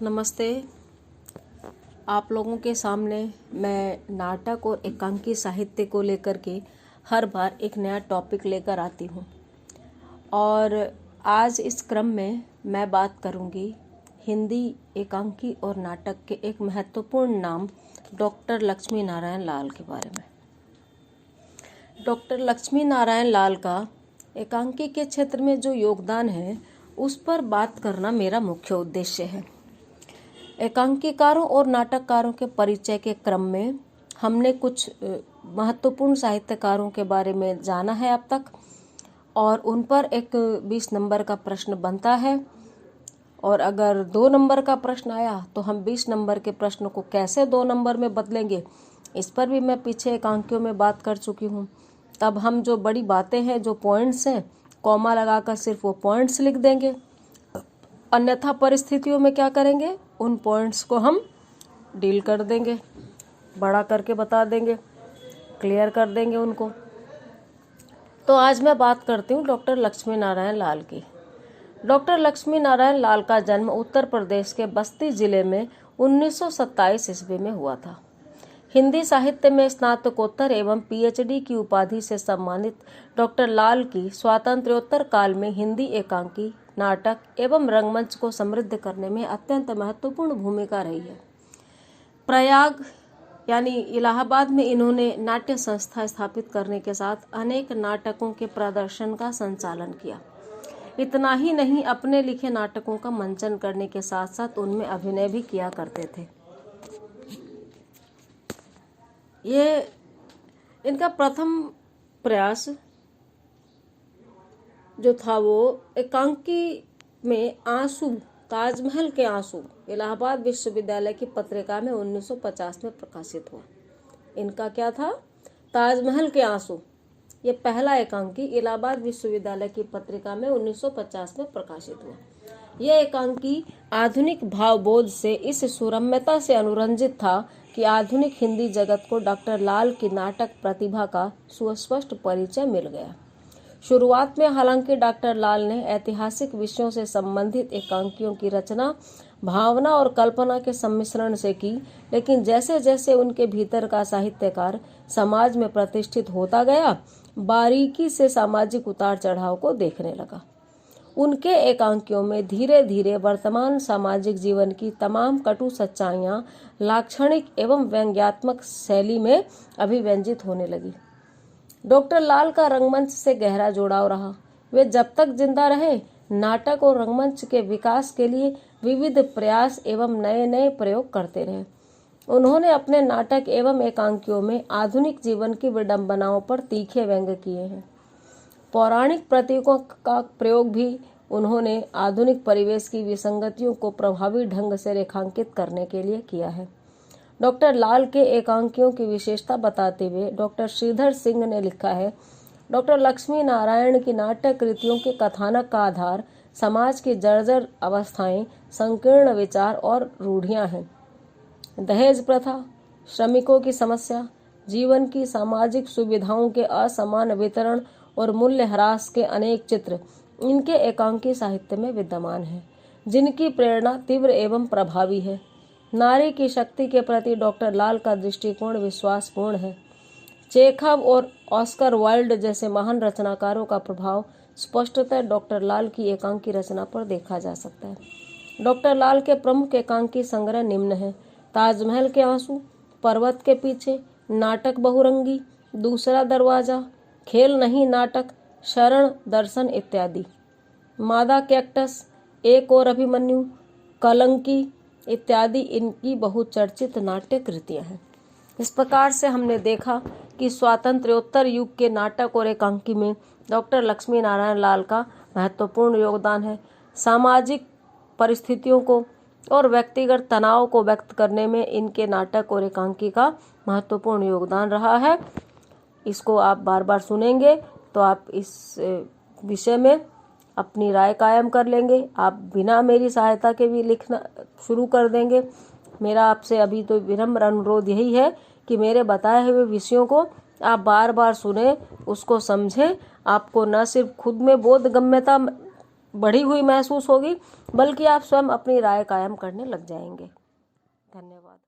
नमस्ते। आप लोगों के सामने मैं नाटक और एकांकी साहित्य को लेकर के हर बार एक नया टॉपिक लेकर आती हूँ और आज इस क्रम में मैं बात करूँगी हिंदी एकांकी और नाटक के एक महत्वपूर्ण नाम डॉक्टर लक्ष्मी नारायण लाल के बारे में। डॉक्टर लक्ष्मी नारायण लाल का एकांकी के क्षेत्र में जो योगदान है उस पर बात करना मेरा मुख्य उद्देश्य है। एकांकीकारों और नाटककारों के परिचय के क्रम में हमने कुछ महत्वपूर्ण साहित्यकारों के बारे में जाना है अब तक, और उन पर एक 20 नंबर का प्रश्न बनता है, और अगर 2 नंबर का प्रश्न आया तो हम 20 नंबर के प्रश्न को कैसे 2 नंबर में बदलेंगे, इस पर भी मैं पीछे एकांकियों में बात कर चुकी हूँ। तब हम जो बड़ी बातें हैं, जो पॉइंट्स हैं, कॉमा लगाकर सिर्फ वो पॉइंट्स लिख देंगे। अन्यथा परिस्थितियों में क्या करेंगे, उन पॉइंट्स को हम डील कर देंगे, बड़ा करके बता देंगे, क्लियर कर देंगे उनको। तो आज मैं बात करती हूँ डॉक्टर लक्ष्मी नारायण लाल की। डॉक्टर लक्ष्मी नारायण लाल का जन्म उत्तर प्रदेश के बस्ती जिले में 1927 ईस्वी में हुआ था। हिंदी साहित्य में स्नातकोत्तर एवं पीएचडी की उपाधि से सम्मानित डॉक्टर लाल की स्वातंत्र्योत्तर काल में हिंदी एकांकी, नाटक एवं रंगमंच को समृद्ध करने में अत्यंत महत्वपूर्ण भूमिका रही है। प्रयाग यानी इलाहाबाद में इन्होंने नाट्य संस्था स्थापित करने के साथ अनेक नाटकों के प्रदर्शन का संचालन किया। इतना ही नहीं, अपने लिखे नाटकों का मंचन करने के साथ साथ उनमें अभिनय भी किया करते थे। ये इनका प्रथम प्रयास जो था वो एकांकी में आंसू, ताजमहल के आंसू, इलाहाबाद विश्वविद्यालय की पत्रिका में 1950 में प्रकाशित हुआ। इनका क्या था, ताजमहल के आंसू। ये पहला एकांकी इलाहाबाद विश्वविद्यालय की पत्रिका में 1950 में प्रकाशित हुआ। यह एकांकी आधुनिक भावबोध से इस सुरम्यता से अनुरंजित था कि आधुनिक हिंदी जगत को डॉक्टर लाल की नाटक प्रतिभा का सुस्पष्ट परिचय मिल गया। शुरुआत में हालांकि डॉक्टर लाल ने ऐतिहासिक विषयों से संबंधित एकांकियों की रचना भावना और कल्पना के सम्मिश्रण से की, लेकिन जैसे जैसे उनके भीतर का साहित्यकार समाज में प्रतिष्ठित होता गया, बारीकी से सामाजिक उतार चढ़ाव को देखने लगा। उनके एकांकियों में धीरे धीरे वर्तमान सामाजिक जीवन की तमाम कटु सच्चाइयां लाक्षणिक एवं व्यंग्यात्मक शैली में अभिव्यंजित होने लगी। डॉक्टर लाल का रंगमंच से गहरा जुड़ाव रहा। वे जब तक जिंदा रहे, नाटक और रंगमंच के विकास के लिए विविध प्रयास एवं नए नए प्रयोग करते रहे। उन्होंने अपने नाटक एवं एकांकियों में आधुनिक जीवन की विडंबनाओं पर तीखे व्यंग्य किए हैं। पौराणिक प्रतीकों का प्रयोग भी उन्होंने आधुनिक परिवेश की विसंगतियों को प्रभावी ढंग से रेखांकित करने के लिए किया है। डॉक्टर लाल के एकांकियों की विशेषता बताते हुए डॉक्टर श्रीधर सिंह ने लिखा है, डॉक्टर लक्ष्मी नारायण की नाटक कृतियों के कथानक का आधार समाज की जर्जर अवस्थाएं, संकीर्ण विचार और रूढ़ियां हैं। दहेज प्रथा, श्रमिकों की समस्या, जीवन की सामाजिक सुविधाओं के असमान वितरण और मूल्य ह्रास के अनेक चित्र इनके एकांकी साहित्य में विद्यमान हैं, जिनकी प्रेरणा तीव्र एवं प्रभावी है। नारी की शक्ति के प्रति डॉक्टर लाल का दृष्टिकोण विश्वासपूर्ण है। चेखव और ऑस्कर वाइल्ड जैसे महान रचनाकारों का प्रभाव स्पष्टतः डॉक्टर लाल की एकांकी रचना पर देखा जा सकता है। डॉक्टर लाल के प्रमुख एकांकी संग्रह निम्न हैं: ताजमहल के आंसू, पर्वत के पीछे, नाटक बहुरंगी, दूसरा दरवाजा, खेल नहीं नाटक, शरण दर्शन इत्यादि। मादा कैक्टस, एक और अभिमन्यु, कलंकी इत्यादि इनकी बहुचर्चित नाट्य कृतियां हैं। इस प्रकार से हमने देखा कि स्वातंत्र्योत्तर युग के नाटक और एकांकी में डॉक्टर लक्ष्मी नारायण लाल का महत्वपूर्ण योगदान है। सामाजिक परिस्थितियों को और व्यक्तिगत तनाव को व्यक्त करने में इनके नाटक और एकांकी का महत्वपूर्ण योगदान रहा है। इसको आप बार बार सुनेंगे तो आप इस विषय में अपनी राय कायम कर लेंगे। आप बिना मेरी सहायता के भी लिखना शुरू कर देंगे। मेरा आपसे अभी तो विनम्र अनुरोध यही है कि मेरे बताए हुए विषयों को आप बार बार सुने, उसको समझें। आपको न सिर्फ खुद में बोधगम्यता बढ़ी हुई महसूस होगी, बल्कि आप स्वयं अपनी राय कायम करने लग जाएंगे। धन्यवाद।